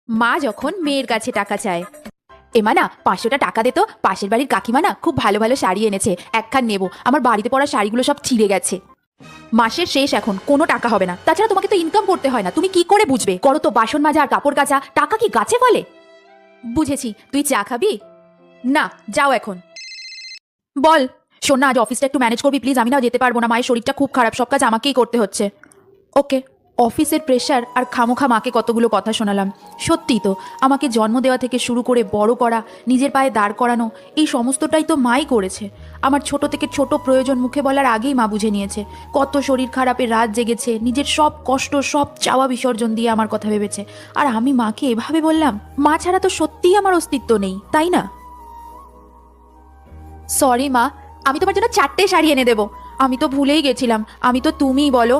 মা যখন মেয়ের কাছে টাকা চায়, এমা না 500টা টাকা দে তো, পাশের বাড়ির কাকিমা না খুব ভালো ভালো শাড়ি এনেছে, একখান নেব, আমার বাড়িতে পরা শাড়িগুলো সব ছিঁড়ে গেছে। মাসের শেষ, এখন কোনো টাকা হবে না, তাছাড়া তোমাকে তো ইনকাম করতে হয় না, তুমি কি করে বুঝবে? করো তো বাসন মাজা আর কাপড় কাচা, টাকা কি গাছে ফলে? বুঝেছি, তুই চা খাবি? না, যাও এখন। বল। শোন না, আজ অফিসটা একটু ম্যানেজ করবি প্লিজ, আমি না যেতে পারবো না, মায়ের শরীরটা খুব খারাপ, সব কাজ আমাকেই করতে হচ্ছে। ওকে। অফিসের প্রেশার আর খামোখা মাকে কতগুলো কথা শোনালাম। সত্যিই তো, আমাকে জন্ম দেওয়া থেকে শুরু করে বড় করা, নিজের পায়ে দাঁড় করানো, এই সমস্তটাই তো মাই করেছে। আমার ছোট থেকে ছোট প্রয়োজন মুখে বলার আগেই মা বুঝে নিয়েছে। কত শরীর খারাপের রাত জেগেছে, নিজের সব কষ্ট সব চাওয়া বিসর্জন দিয়ে আমার কথা ভেবেছে। আর আমি মাকে এভাবে বললাম? মা ছাড়া তো সত্যিই আমার অস্তিত্ব নেই, তাই না? সরি মা, আমি তোমার জন্য 4টে শাড়ি এনে দেবো। আমি তো ভুলেই গেছিলাম, আমি তো তুমিই বলো।